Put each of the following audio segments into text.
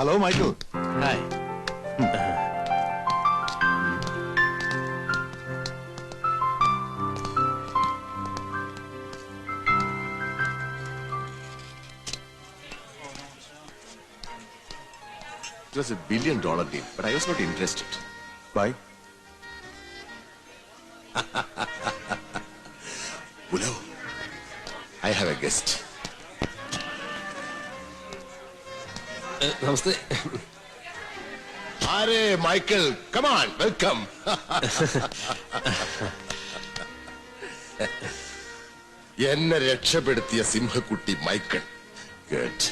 Hello, Michael. Hi. It was $1 billion deal, but I was not interested. Why? Ulo, I have a guest. Namaste. Are Michael, come on, welcome. എന്നെ രക്ഷപ്പെടുത്തിയ സിംഹക്കുട്ടി Michael. Good.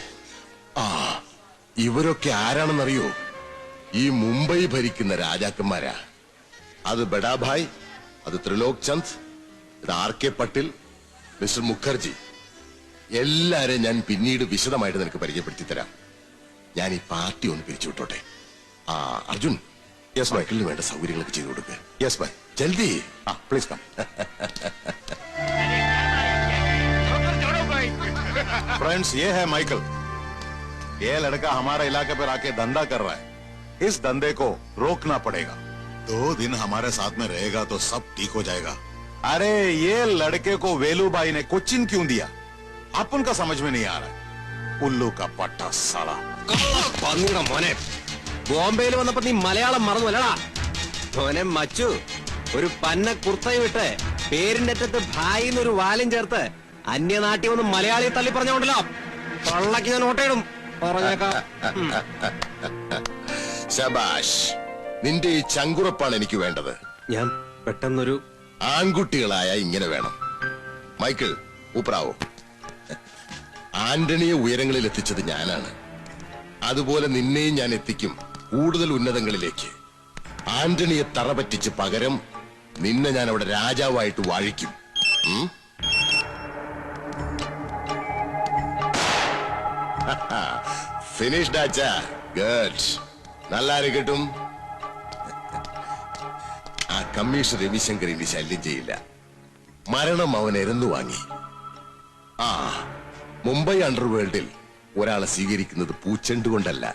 ഇവരൊക്കെ ആരാണെന്നറിയോ? ഈ മുംബൈ ഭരിക്കുന്ന രാജാക്കന്മാരാ. അത് ബഡാഭായ്, അത് ത്രിലോക് ചന്ദ്, ഇത് RK പട്ടിൽ, mister Mukherjee. എല്ലാരെയും ഞാൻ പിന്നീട് വിശദമായിട്ട് നിനക്ക് പരിചയപ്പെടുത്തി തരാം. ഞാൻ ഈ പാർട്ടി ഒന്ന് പിരിച്ചുവിട്ടോട്ടെ. അർജുൻ, യെസ് മൈക്കിളിന് വേണ്ട സൗകര്യങ്ങളൊക്കെ ചെയ്തു കൊടുക്കുക. യെസ് ബൈ, ജൽദി. Please come. Friends, ये है माइकल. ये लड़का हमारे इलाके पर आके धंधा कर रहा है. इस धंधे को रोकना पड़ेगा. 2 दिन हमारे साथ में रहेगा तो सब ठीक हो जाएगा. अरे ये लड़के को वेलू भाई ने कोचिन क्यों दिया? अपन का समझ में नहीं आ रहा है. उल्लू का पट्टा साला. മോനെ ബോംബെയിൽ വന്നപ്പോ നീ മലയാളം മറന്നുവല്ലടാ. മോനെ മച്ചു, ഒരു പന്ന കുർത്തയും വിട്ട് പേരിന്റെ അറ്റത്ത് ഭായി എന്നൊരു വാലും ചേർത്ത് അന്യനാട്ടിൽ വന്ന് മലയാളിയെ തള്ളി പറഞ്ഞോണ്ടല്ലോ. പള്ളക്ക് ഞാൻ ഓട്ടയിടും പറഞ്ഞേക്കാം. ശബാഷ്, നിന്റെ ഈ ചങ്കുറപ്പാണ് എനിക്ക് വേണ്ടത്. ഞാൻ പെട്ടെന്നൊരു ആൺകുട്ടികളായ ഇങ്ങനെ വേണം. മൈക്കിൾ, ഊപ്പറാവോ. ആന്റണിയെ ഉയരങ്ങളിൽ എത്തിച്ചത് ഞാനാണ്. അതുപോലെ നിന്നെയും ഞാൻ എത്തിക്കും കൂടുതൽ ഉന്നതങ്ങളിലേക്ക്. ആന്റണിയെ തറപറ്റിച്ച് പകരം നിന്നെ ഞാൻ അവിടെ രാജാവായിട്ട് വാഴിക്കും. ഫിനിഷ്ഡ് ആച്ചാ. ഗുഡ്. നല്ലാരെ കിട്ടും. ആ കമ്മീഷണർ രവിശങ്കർ ഇനി ശല്യം ചെയ്യില്ല. മരണം അവൻ എരന്നു വാങ്ങി. മുംബൈ അണ്ടർവേൾഡിൽ ഒരാളെ സ്വീകരിക്കുന്നത് പൂച്ചെണ്ട് കൊണ്ടല്ല.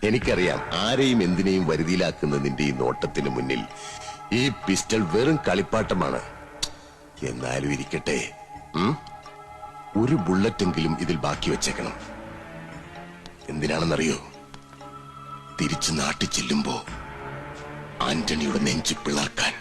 എനിക്കറിയാം ആരെയും എന്തിനേയും വരുതിയിലാക്കുന്ന നിന്റെ ഈ നോട്ടത്തിന് മുന്നിൽ ഈ പിസ്റ്റൾ വെറും കളിപ്പാട്ടമാണ്. എന്നാലും ഇരിക്കട്ടെ, ഒരു ബുള്ളറ്റെങ്കിലും ഇതിൽ ബാക്കി വെച്ചേക്കണം. എന്തിനാണെന്നറിയോ? തിരിച്ചു നാട്ടിൽ ചെല്ലുമ്പോ ആന്റണിയുടെ നെഞ്ചു പിളർക്കാൻ.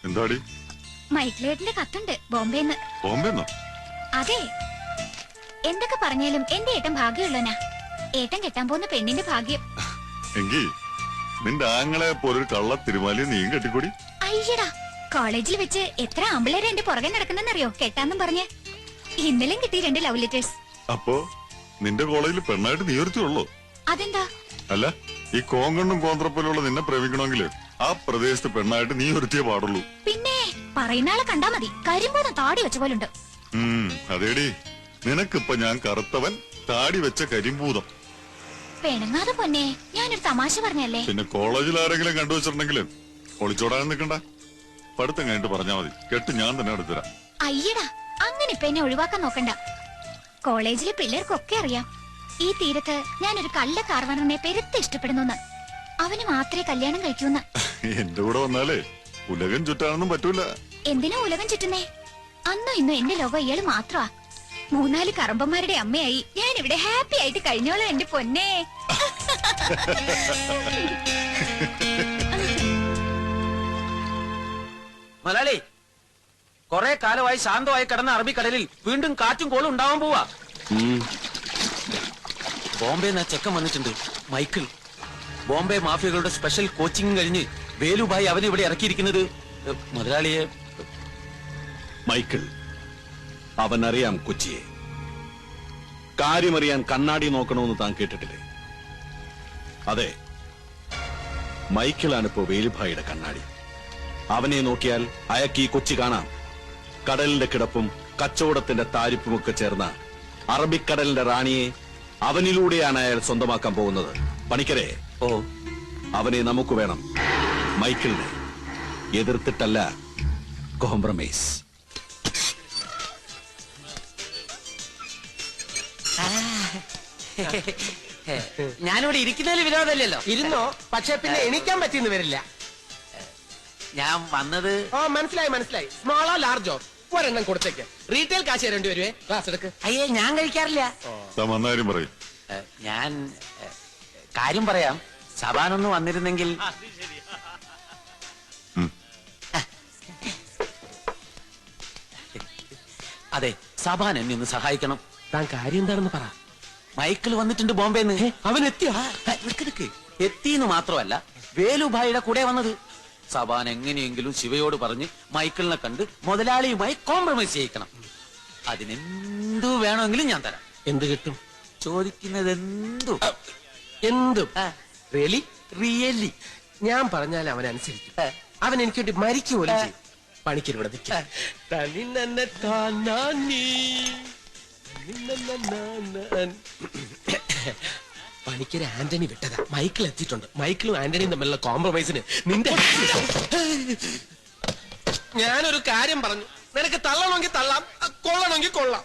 എന്താടി? മൈക്കിളേട്ടന്റെ കത്തുണ്ട് ബോംബെന്ന്. ബോംബെന്നോ? അതെ. എന്തൊക്കെ പറഞ്ഞാലും എന്റെ ഏട്ടൻ ഭാഗ്യമുള്ളനാ. ഏട്ടൻ കെട്ടാൻ പോകുന്ന പെണ്ണിന്റെ ഭാഗ്യം. എങ്കി നിന്റെ ആങ്ങളെ പോലൊരു കള്ള തിരുമാലി നീയും കെട്ടിക്കൂടി. അയ്യടാ, കോളേജിൽ വെച്ച് എത്ര ആമ്പിളേരെ എന്റെ പുറകെ നടക്കുന്നെന്നറിയോ കെട്ടാന്നും പറഞ്ഞ്. ഇന്നലെയും കിട്ടി 2 ലവ് ലെറ്റേഴ്സ്. അപ്പോ നിന്റെ കോളേജിൽ പെണ്ണായിട്ട് നീ ഒരുത്തിയുള്ളൂ? അതെന്താ? അല്ല, ഈ കോങ്കണ്ണും കോന്ത്രപ്പോലുള്ള നിന്നെ പ്രേമിക്കണമെങ്കിൽ ആ പ്രദേശത്ത് പെണ്ണായിട്ട് നീ ഒരുത്തിയേ പാടുള്ളൂ. പിന്നെ പറയുന്ന ആളെ കണ്ടാ മതി, കരിമ്പോന്ന താടി വെച്ച പോലുണ്ട്. അതേടി, നിനക്കിപ്പൊ ഞാൻ കറുത്തവൻ, താടി വെച്ച കരിമ്പൂതം. പെണങ്ങാതെ പൊന്നെ, ഞാനൊരു തമാശ പറഞ്ഞല്ലേ. പിന്നെ കോളേജിൽ ആരെങ്കിലും കണ്ടുവച്ചിട്ടുണ്ടെങ്കിൽ ഒളിച്ചോടാൻ നിൽക്കണ്ട. പഠിത്തം കഴിഞ്ഞിട്ട് പറഞ്ഞാ മതി, കെട്ട് ഞാൻ തന്നെ എടുത്തുതരാം. അയ്യടാ, അങ്ങനെ ഇപ്പൊ എന്നെ ഒഴിവാക്കാൻ നോക്കണ്ട. കോളേജിലെ പിള്ളേർക്കൊക്കെ അറിയാം ഈ തീരത്ത് ഞാനൊരു കള്ള കാർവണനെ പെരുത്ത് ഇഷ്ടപ്പെടുന്നു. അവന് മാത്രമേ കല്യാണം കഴിക്കൂന്ന്. എന്റെ കൂടെ വന്നാലേ ഉലകം ചുറ്റാനൊന്നും പറ്റൂല. എന്തിനാ ഉലകം ചുറ്റുന്നേ? അന്നോ ഇന്നോ എന്റെ ലോകം ഇയാള് മാത്രമാ. 3-4 കറമ്പന്മാരുടെ അമ്മയായി ഞാൻ ഇവിടെ ഹാപ്പി ആയിട്ട് കഴിഞ്ഞോളാം എന്റെ പൊന്നേ. മലയാളി കുറെ കാലമായി ശാന്തമായി കിടന്ന അറബിക്കടലിൽ വീണ്ടും കാറ്റും കോളും ഉണ്ടാവാൻ പോവാ. ബോംബെ ചെക്കൻ വന്നിട്ടുണ്ട്, മൈക്കിൾ. ബോംബെ മാഫിയകളുടെ സ്പെഷ്യൽ കോച്ചിങ് കഴിഞ്ഞ് വേലുഭായി അവനെ ഇവിടെ ഇറക്കിയിരിക്കുന്നത് മുതലാളിയെ. മൈക്കിൾ, അവനറിയാം കൊച്ചിയെ. കാര്യമറിയാൻ കണ്ണാടി നോക്കണമെന്ന് താൻ കേട്ടിട്ടില്ലേ? അതെ, മൈക്കിളാണിപ്പോ വേലുഭായിയുടെ കണ്ണാടി. അവനെ നോക്കിയാൽ അയാൾക്ക് ഈ കൊച്ചി കാണാം. കടലിന്റെ കിടപ്പും കച്ചവടത്തിന്റെ താരിപ്പുമൊക്കെ ചേർന്ന അറബിക്കടലിന്റെ റാണിയെ അവനിലൂടെയാണ് അയാൾ സ്വന്തമാക്കാൻ പോകുന്നത്. പണിക്കരെ, ഓ, അവനെ നമുക്ക് വേണം. മൈക്കിളിനെ എതിർത്തിട്ടല്ല, കോംപ്രമൈസ്. ഞാനിവിടെ ഇരിക്കുന്നതിൽ വിരോധമില്ലല്ലോ. ഇരുന്നോ, പക്ഷെ പിന്നെ എണീക്കാൻ പറ്റിയെന്ന് വരില്ല. ഞാൻ വന്നത് ഓ, മനസ്സിലായി. സ്മോളോ ലാർജോ ഒരെണ്ണം കൊടുത്തേക്ക്. റീറ്റെയിൽ കാശ് തരേണ്ടി വരുവേ. ക്ലാസ് എടുക്ക്. അയ്യേ, ഞാൻ കഴിക്കാറില്ല. താൻ വന്ന കാര്യം പറയും. ഞാൻ കാര്യം പറയാം. സബാനൊന്ന് വന്നിരുന്നെങ്കിൽ. അതെ, സബാൻ എന്നെ ഒന്ന് സഹായിക്കണം. താൻ കാര്യം എന്താണെന്ന് പറ. മൈക്കിൾ വന്നിട്ടുണ്ട് ബോംബെന്ന്. അവൻ എത്തിയോ? എത്തിന്ന് മാത്രമല്ല, വേലുഭായിയുടെ കൂടെ വന്നത്. സബാൻ എങ്ങനെയെങ്കിലും ശിവയോട് പറഞ്ഞ് മൈക്കിളിനെ കണ്ട് മുതലാളിയുമായി കോംപ്രമൈസ് ചെയ്യിക്കണം. അതിനെന്തു വേണമെങ്കിലും ഞാൻ തരാം. എന്ത് കിട്ടും? ചോദിക്കുന്നത് എന്തും. റിയലി? റിയലി. ഞാൻ പറഞ്ഞാൽ അവൻ അനുസരിക്കും. അവൻ എനിക്ക് വേണ്ടി മരിക്കുക പോലും ചെയ്യും. പണിക്കരുടെ പണിക്കര് ആന്റണി വിട്ടതാ. മൈക്കിൾ എത്തിയിട്ടുണ്ട്. മൈക്കിളും ആന്റണിയും തമ്മിലുള്ള കോംപ്രമൈസിന് നിന്റെ ഞാനൊരു കാര്യം പറഞ്ഞു. നിനക്ക് തള്ളണമെങ്കിൽ തള്ളാം, കൊള്ളണമെങ്കിൽ കൊള്ളാം.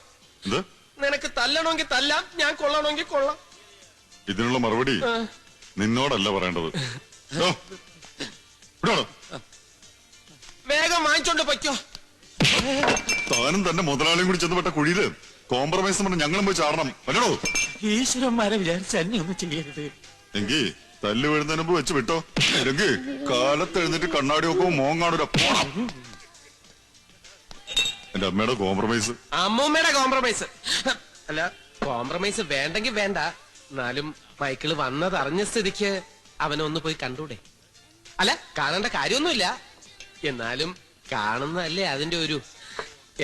നിനക്ക് തല്ലണമെങ്കിൽ തല്ലാം, ഞാൻ കൊള്ളണമെങ്കിൽ കൊള്ളാം. ഇതിനുള്ള മറുപടി നിന്നോടല്ല പറയേണ്ടത്. വേഗം വാങ്ങിച്ചോണ്ട് പൊയ്ക്കോ. താനും തന്നെ മുതലാളിയും കൂടി ചെന്നപ്പെട്ട കുഴിയില് കോംപ്രമൈസ് പറഞ്ഞ് ഞങ്ങളും പോയി ചാടണം അല്ലടോ? ഈശ്വരന്മാരെ വിചാരിച്ച് എന്നെ ഒന്നും ചെയ്യരുത്. എങ്കി തല്ല് വീഴുന്നതിന് മുമ്പ് വെച്ച് വിട്ടോ. അല്ലെങ്കിൽ കാലത്ത് എഴുന്നിട്ട് കണ്ണാടി നോക്കുമ്പോ മോങ്ങാടൂര പോണം. എന്റെ അമ്മയുടെ കോംപ്രമൈസ്. അമ്മൂമ്മയുടെ കോംപ്രമൈസ് അല്ല, കോംപ്രമൈസ് വേണ്ടെങ്കിൽ വേണ്ട. എന്നാലും മൈക്കിള് വന്നത് അറിഞ്ഞ സ്ഥിതിക്ക് അവനൊന്ന് പോയി കണ്ടൂടെ? അല്ല, കാണേണ്ട കാര്യമൊന്നുമില്ല. എന്നാലും കാണുന്നതല്ലേ അതിന്റെ ഒരു.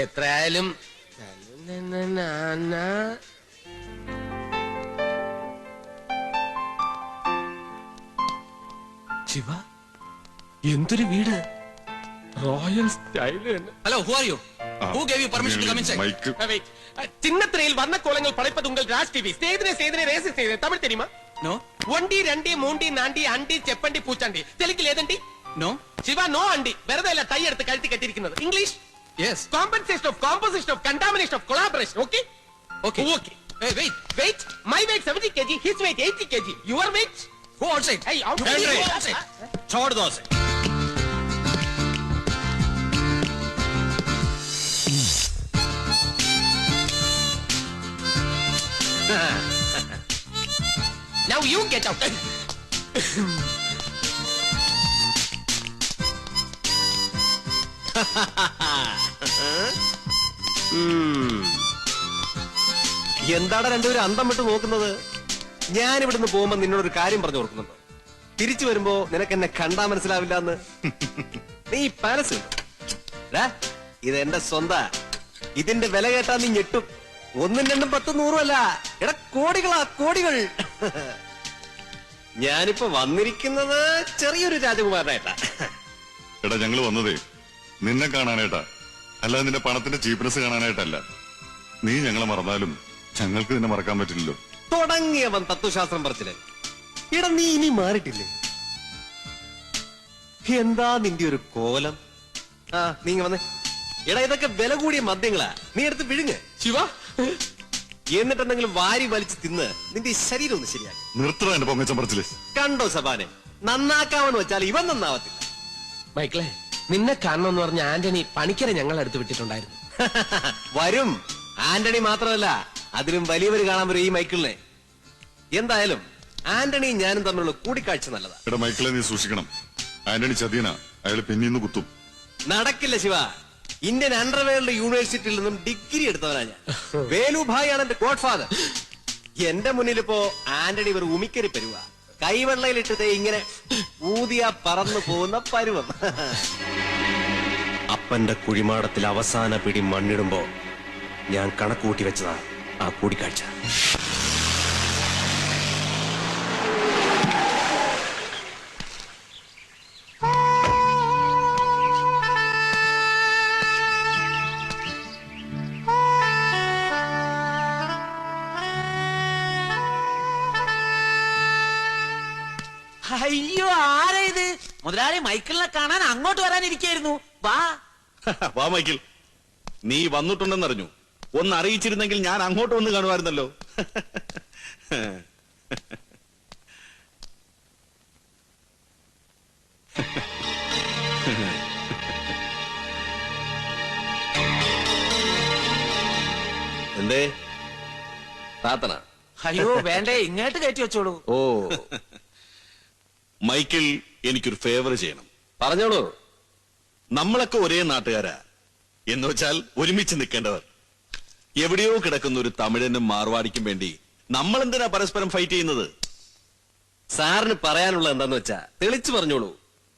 എത്രയായാലും ശിവ, എന്തൊരു വീട്! Royal style. Hello, who are you? Who gave you permission to come inside? Mike. சின்னத்திரையில் வண்ண கோலங்கள் படைப்பது உங்கள் ராஜ் டிவி. சேதனை ரேஸ் செய்தே. தமிழ் தெரியுமா? நோ. ஒண்டி ரெண்டி மூண்டி நாண்டி அண்டி செப்பண்டி பூச்சாண்டி. தெலுங்கில் ஏதண்டி? നോ. ശിവ, നോ അണ്ടി. വെറുതെ അല്ല ടൈ എടുത്ത് കഴുത്തി കെട്ടിയിരിക്കുന്നത്. English? Yes. Compensation of composition of contamination of collaboration. Okay okay. Okay. Weight. My weight 70 kg, his weight 80 kg. Your weight? Go outside. Hey, outside. छोड़ दो उसे. Now you get out. എന്താണ് രണ്ടുപേരും അന്തം വിട്ട് നോക്കുന്നത്? ഞാൻ ഇവിടുന്ന് പോകുമ്പോ നിന്നോടൊരു കാര്യം പറഞ്ഞു കൊടുക്കുന്നുണ്ടോ? തിരിച്ചു വരുമ്പോ നിനക്ക് എന്നെ കണ്ടാ മനസ്സിലാവില്ല എന്ന്. നീ പാലസ് ഇത് എന്റെ സ്വന്താ. ഇതിന്റെ വില കേട്ടാ നീ ഞെട്ടും. 1, 2, 10, 100 അല്ല, എടാ കോടികളാ, കോടികൾ. ഞാനിപ്പോ വന്നിരിക്കുന്നത് ചെറിയൊരു രാജകുമാരനായിട്ടാ. എടാ, ഞങ്ങള് വന്നതേ നിന്നെ കാണാനായിട്ടാ, അല്ലാതെ നിന്റെ പണത്തിന്റെ ചീപ്നെസ് കാണാനായിട്ടല്ല. നീ ഞങ്ങളെ മറന്നാലും ഞങ്ങൾക്ക് നിന്നെ മറക്കാൻ പറ്റില്ലല്ലോ. തുടങ്ങിയവൻ തത്വശാസ്ത്രം പറച്ചില്ലേ. എടാ, നീ ഇനി മാറിയിട്ടില്ലേ? എന്താ നിന്റെ ഒരു കോലം? നീ വന്നേ. എടാ, ഇതൊക്കെ വില കൂടിയ മദ്യങ്ങളാ. നീ എടുത്ത് വിഴുങ്ങ് ശിവ. എന്നിട്ട് എന്തെങ്കിലും വാരി വലിച്ച് തിന്ന് നിന്റെ ഈ ശരീരം ഒന്ന് ശരിയാക്കി. നിർത്തണ എന്റെ പൊങ്ങച്ചം പറച്ചില്. കണ്ടോ സബാനെ, നന്നാക്കാമെന്ന് വെച്ചാൽ ഇവൻ നന്നാവത്തില്ല. മൈക്കിളെ, നിന്നെ കാണണമെന്ന് പറഞ്ഞ ആന്റണി പണിക്കരെ ഞങ്ങൾ അടുത്ത് വിട്ടിട്ടുണ്ടായിരുന്നു. വരും. ആന്റണി മാത്രമല്ല, അതിലും വലിയവര് കാണാൻ വരും ഈ മൈക്കിളിനെ. എന്തായാലും ആന്റണിയും ഞാനും തമ്മിലുള്ള കൂടിക്കാഴ്ച നല്ലതാ. എടാ മൈക്കിളെ, നീ സൂക്ഷിക്കണം. ആന്റണി ചതിയനാ. അയാൾ പിന്നീന്ന് കുത്തും. നടക്കില്ല ശിവ. ഇന്ത്യൻ അണ്ടർവേൾഡ് യൂണിവേഴ്സിറ്റിയിൽ നിന്നും ഡിഗ്രി എടുത്തവനാ ഞാൻ. വേലുഭായി ആണ് എന്റെ ഗോഡ് ഫാദർ. എന്റെ മുന്നിലിപ്പോ ആന്റണി ഒരു ഉമിക്കരി പരുവ. കൈവെള്ളയിലിട്ടതേ ഇങ്ങനെ ഊതിയ പറന്നു പോകുന്ന പരുവം. അപ്പന്റെ കുഴിമാടത്തിൽ അവസാന പിടി മണ്ണിടുമ്പോ ഞാൻ കണക്കൂട്ടി വെച്ചതാ ആ കൂടിക്കാഴ്ച. അയ്യോ, ആരാ ഇത്? മുതലാളി മൈക്കിളിനെ കാണാൻ അങ്ങോട്ട് വരാനിരിക്കായിരുന്നു. വാ വാ മൈക്കിൾ, നീ വന്നിട്ടുണ്ടെന്നറിഞ്ഞു. ഒന്ന് അറിയിച്ചിരുന്നെങ്കിൽ ഞാൻ അങ്ങോട്ട് വന്ന് കാണുമായിരുന്നല്ലോ. എന്തേ താത്തന? അയ്യോ വേണ്ടേ, ഇങ്ങോട്ട് കയറ്റി വെച്ചോളൂ. ഓ, മൈക്കിൾ, എനിക്കൊരു ഫേവർ ചെയ്യണം. പറഞ്ഞോളൂ. നമ്മളൊക്കെ ഒരേ നാട്ടുകാരാ, എന്ന് വെച്ചാൽ ഒരുമിച്ച് നിൽക്കേണ്ടവർ. എവിടെയോ കിടക്കുന്ന ഒരു തമിഴനും മാർവാടിക്കും വേണ്ടി നമ്മൾ എന്തിനാ പരസ്പരം ഫൈറ്റ് ചെയ്യുന്നത്? സാറിന് പറയാനുള്ള എന്താന്ന് വെച്ചാ തെളിച്ചു പറഞ്ഞോളൂ.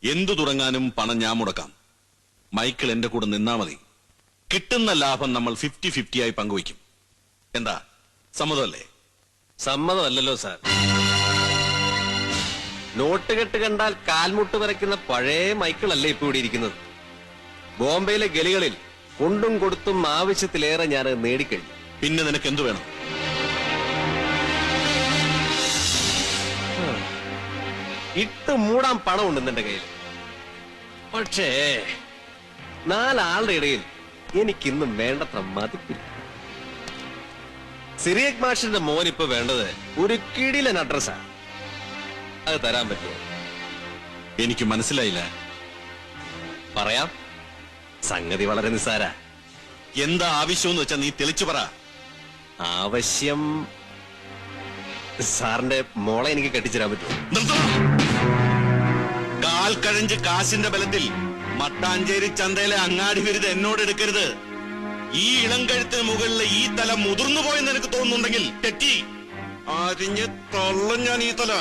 എന്തു തുടങ്ങാനും പണം ഞാൻ മുടക്കാം. മൈക്കിൾ എന്റെ കൂടെ നിന്നാ മതി. കിട്ടുന്ന ലാഭം നമ്മൾ 50-50 ആയി പങ്കുവയ്ക്കും. എന്താ, സമ്മതമല്ലേ? സമ്മതമല്ലല്ലോ സാർ. നോട്ട് കെട്ട് കണ്ടാൽ കാൽമുട്ട് വരയ്ക്കുന്ന പഴയ മൈക്കിൾ അല്ലേ ഇപ്പൊ ഇവിടെ ഇരിക്കുന്നത്. ബോംബെയിലെ ഗലികളിൽ കൊണ്ടും കൊടുത്തും ആവശ്യത്തിലേറെ ഞാൻ നേടിക്കഴിഞ്ഞു. പിന്നെ നിനക്ക് എന്തു വേണം? ഇട്ട് മൂടാൻ പണമുണ്ട് എന്റെ കയ്യിൽ. പക്ഷേ 4 ആളുടെ ഇടയിൽ എനിക്കിന്നും വേണ്ടത്ര മതിപ്പില്ല. സിറിയക് മാഷിന്റെ മോൻ ഇപ്പൊ വേണ്ടത് ഒരു കിടിലൻ അഡ്രസ്സാ. അത് തരാൻ പറ്റുമോ? എനിക്ക് മനസ്സിലായില്ല. പറയാം. സംഗതി വളരെ നിസ്സാര. എന്താ ആവശ്യമെന്ന് വെച്ചാ നീ തെളിച്ചു പറ. ആവശ്യം സാറിന്റെ മോളെ എനിക്ക് കെട്ടിച്ചേരാൻ പറ്റുമോ? കാൽ കഴഞ്ച് കാശിന്റെ ബലത്തിൽ മട്ടാഞ്ചേരി ചന്തയിലെ അങ്ങാടി വിരുത് എന്നോട് എടുക്കരുത്. ഈ ഇളം കഴുത്തിന് മുകളിലെ ഈ തല മുതിർന്നു പോയെന്ന് എനിക്ക് തോന്നുന്നുണ്ടെങ്കിൽ തെറ്റി. അരിഞ്ഞ് തള്ളും ഞാൻ ഈ തല.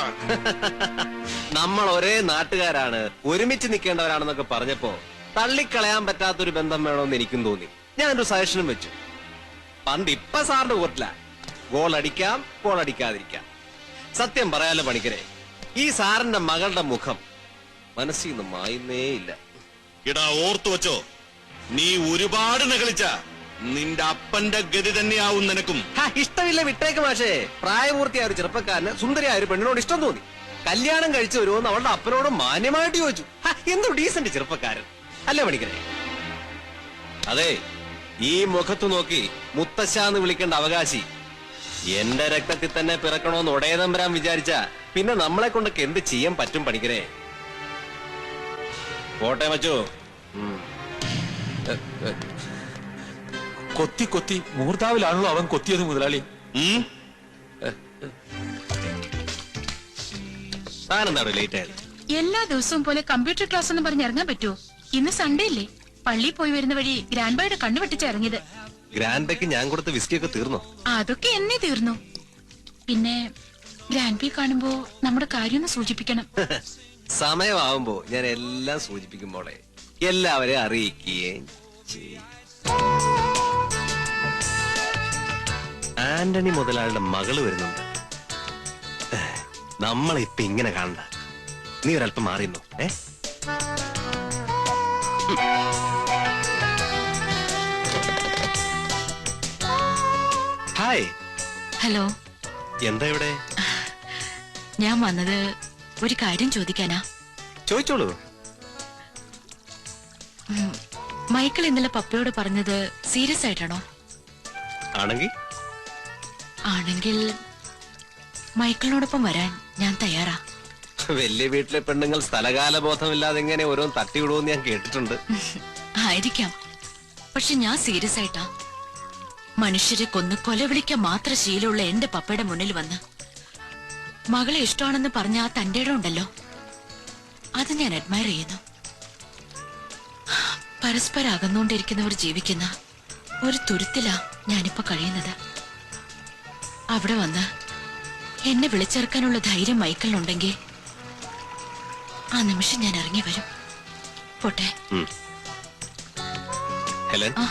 നമ്മൾ ഒരേ നാട്ടുകാരാണ്, ഒരുമിച്ച് നിൽക്കേണ്ടവരാണെന്നൊക്കെ പറഞ്ഞപ്പോ തള്ളിക്കളയാൻ പറ്റാത്തൊരു ബന്ധം വേണമെന്ന് എനിക്കും തോന്നി. ഞാനൊരു സജഷനും വെച്ചു. പണ്ട് ഇപ്പൊ സാറിന്റെ കോർട്ടില. ഗോൾ അടിക്കാം, ഗോൾ അടിക്കാതിരിക്കാം. സത്യം പറയാലോ പണിക്കരെ, ഈ സാറിന്റെ മകളുടെ മുഖം മനസ്സിൽ നിന്ന് മായുന്നേ ഇല്ല. ഇടാ, ഓർത്തു വെച്ചോ, നീ ഒരുപാട് നകളിച്ച നിന്റെ അപ്പന്റെ ഗതി തന്നെയാവും നിനക്കും. ഇഷ്ടമില്ല വിട്ടേക്ക് മാഷേ. പ്രായപൂർത്തിയായ ഒരു ചെറുപ്പക്കാരന് സുന്ദരിയായ ഒരു പെണ്ണിനോട് ഇഷ്ടം തോന്നി. കല്യാണം കഴിച്ചു വരുമോന്ന് അവളുടെ അപ്പനോട് മാന്യമായിട്ട് ചോദിച്ചു. എന്തു ഡീസന്റ് ചെറുപ്പക്കാരൻ അല്ലേ പണിക്കരെ? അതെ, ഈ മുഖത്ത് നോക്കി മുത്തശ്ശാന്ന് വിളിക്കേണ്ട അവകാശി എന്റെ രക്തത്തിൽ തന്നെ പിറക്കണോന്ന് ഒടയതമ്പരാൻ വിചാരിച്ച പിന്നെ നമ്മളെ കൊണ്ടൊക്കെ എന്ത് ചെയ്യാൻ പറ്റും പണിക്കരെ? പോട്ടെ മച്ചോ. കൊത്തി കൊത്തി മൂർധാവിലാണല്ലോ അവൻ കൊത്തിയത് മുതലാളി. താനെന്താണോ ലേറ്റ് ആയത്? എല്ലാ ദിവസവും പോലെ കമ്പ്യൂട്ടർ ക്ലാസ് എന്ന് പറഞ്ഞ് ഇറങ്ങാൻ പറ്റുമോ? ഇന്ന് സൺഡേ അല്ലേ? പള്ളിയിൽ പോയി വരുന്ന വഴി ഗ്രാൻഡ് ബൈയുടെ കണ്ണു വെട്ടിച്ച് ഇറങ്ങിയത്. ഗ്രാൻഡ് ബൈക്ക് ഞാൻ കൊടുത്ത വിസ്കിയൊക്കെ തീർന്നോ? അതൊക്കെ എന്നേ തീർന്നു. പിന്നെ ഗ്രാൻഡ് ബൈ കാണുമ്പോ നമ്മുടെ കാര്യം ഒന്ന് സൂചിപ്പിക്കണം. സമയമാവുമ്പോ ഞാൻ എല്ലാം സൂചിപ്പിക്കുമ്പോളെ എല്ലാവരെയും അറിയിക്കുകയും ചെയ്യും. ആന്റണി മുതലാളുടെ മകള് വരുന്നുണ്ട്. നമ്മളിപ്പൊ ഇങ്ങനെ കാണണ്ട. നീ ഒരല്പം മാറിയുന്നു. ഹായ്. ഹലോ. എന്താ ഇവിടെ? ഞാൻ വന്നത് ഒരു കാര്യം ചോദിക്കാനാ. ചോദിച്ചോളൂ. മൈക്കിൾ ഇന്നലെ പപ്പയോട് പറഞ്ഞത് സീരിയസ് ആയിട്ടാണോ? ആണെങ്കിൽ മൈക്കിളിനോടൊപ്പം വരാൻ ഞാൻ തയ്യാറാ. വലിയ വീട്ടിലെ പെണ്ണുങ്ങൾ സ്ഥലകാല ബോധമില്ലാതെ എങ്ങനെ ഓരോന്ന് തട്ടിവിടുമെന്ന് ഞാൻ കേട്ടിട്ടുണ്ട്. ആയിരിക്കാം, പക്ഷെ ഞാൻ സീരിയസ് ആയിട്ടാ. മനുഷ്യരെ കൊന്ന് കൊല വിളിക്കാൻ മാത്രം ശീലമുള്ള എന്റെ പപ്പയുടെ മുന്നിൽ വന്ന് മകളെ ഇഷ്ടമാണെന്ന് പറഞ്ഞ ആ തന്റെ ഇടം ഉണ്ടല്ലോ, അത് ഞാൻ അഡ്മയർ ചെയ്യുന്നു. പരസ്പരം അകന്നുകൊണ്ടിരിക്കുന്നവർ ജീവിക്കുന്ന ഒരു തുരുത്തിലാ ഞാനിപ്പോ കഴിയുന്നത്. അവിടെ വന്ന് എന്നെ വിളിച്ചേർക്കാനുള്ള ധൈര്യം മൈക്കിളിനുണ്ടെങ്കിൽ ആ നിമിഷം ഞാൻ ഇറങ്ങി വരും. പോട്ടെ. ഹെലൻ, ആ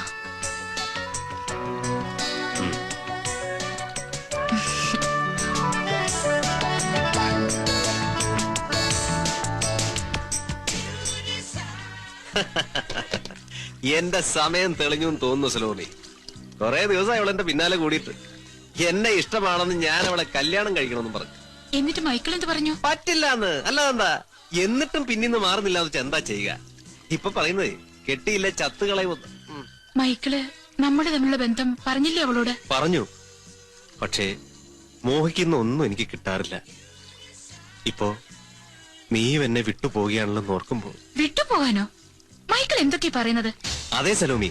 എന്റെ സമയം തെളിഞ്ഞു തോന്നുന്നു സലോമി. കൊറേ ദിവസമായി അവളെന്റെ പിന്നാലെ കൂടിയിട്ട് എന്നെ ഇഷ്ടമാണെന്ന് ഞാൻ അവളെ കല്യാണം കഴിക്കണമെന്ന് പറഞ്ഞു. എന്നിട്ട് മൈക്കിൾ എന്ത് പറഞ്ഞു? പറ്റില്ലാന്ന്. അല്ലാതെന്താ? എന്നിട്ടും പിന്നിന്ന് മാറുന്നില്ല എന്ന് വെച്ചാ എന്താ ചെയ്യുക? ഇപ്പൊ പറയുന്നത് കെട്ടിയില്ല ചത്തുകളയുമെന്ന്. മൈക്കിള് നമ്മുടെ തമ്മിലുള്ള ബന്ധം പറഞ്ഞില്ലേ അവളോട്? പറഞ്ഞു. പക്ഷേ മോഹിക്കുന്ന ഒന്നും എനിക്ക് കിട്ടാറില്ല. ഇപ്പോ നീ എന്നെ വിട്ടുപോകുകയാണല്ലോ ഓർക്കുമ്പോ. വിട്ടുപോകാനോ? മൈക്കിൾ എന്തൊക്കെയാ പറയുന്നത്? അതേ സലോമി,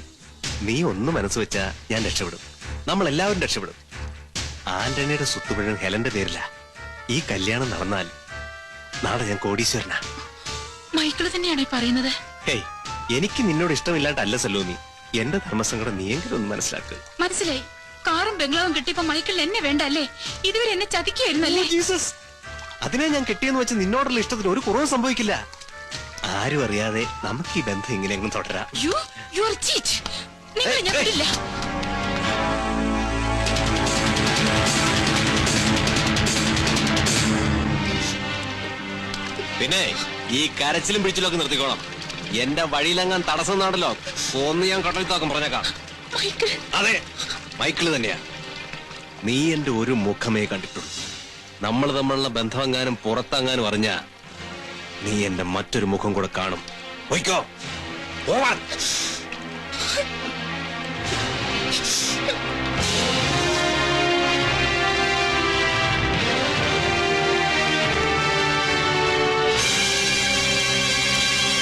നീ ഒന്ന് മനസ്സ് വെച്ചാ ഞാൻ രക്ഷപ്പെടും. നമ്മൾ എല്ലാവരും രക്ഷപ്പെടും. ആന്റണിയുടെ സ്വത്ത് മുഴുവൻ ഹെലന്റെ പേരില. ഈ കല്യാണം നടന്നാൽ നാളെ ഞാൻ കോടീശ്വരനാ. മൈക്കിൾ തന്നെയാണ് ഈ പറയുന്നത്? ഹേയ്, എനിക്ക് നിന്നോട് ഇഷ്ടമില്ലാണ്ടല്ല സലോമി. എന്റെ ധർമ്മസങ്കടം നീയെങ്കിലും ഒന്ന് മനസ്സിലാക്കുക. മനസ്സിലായി. കാറും ബംഗ്ലാവും കിട്ടിയപ്പോ മൈക്കിൾ എന്നെ വേണ്ട അല്ലേ? ഇതുവരെ എന്നെ ചതിക്കുകയായിരുന്നല്ലേ? ജീസസ്, അതിനെ ഞാൻ കെട്ടിയെന്ന് വെച്ച് നിന്നോടുള്ള ഇഷ്ടത്തിന് ഒരു കുറവും സംഭവിക്കില്ല. ആരും അറിയാതെ നമുക്ക് ഈ ബന്ധം ഇങ്ങനെയെങ്കിലും തുടരാം. നിങ്ങൾ ഞാൻ വിടില്ല. പിന്നെ ഈ കരച്ചിലും പിടിച്ചിലൊക്കെ നിർത്തിക്കോണം. എന്റെ വഴിയിലെങ്ങാൻ തടസ്സം നാടല്ലോ ഒന്ന് ഞാൻ കടലിത്താക്കും പറഞ്ഞേക്കാം. അതെ, മൈക്കിള് തന്നെയാ. നീ എന്റെ ഒരു മുഖമേ കണ്ടിട്ടുള്ളൂ. നമ്മൾ തമ്മിലുള്ള ബന്ധമെങ്ങാനും പുറത്തെങ്ങാനും അറിഞ്ഞാ നീ എന്റെ മറ്റൊരു മുഖം കൂടെ കാണും. പോയിക്കോ.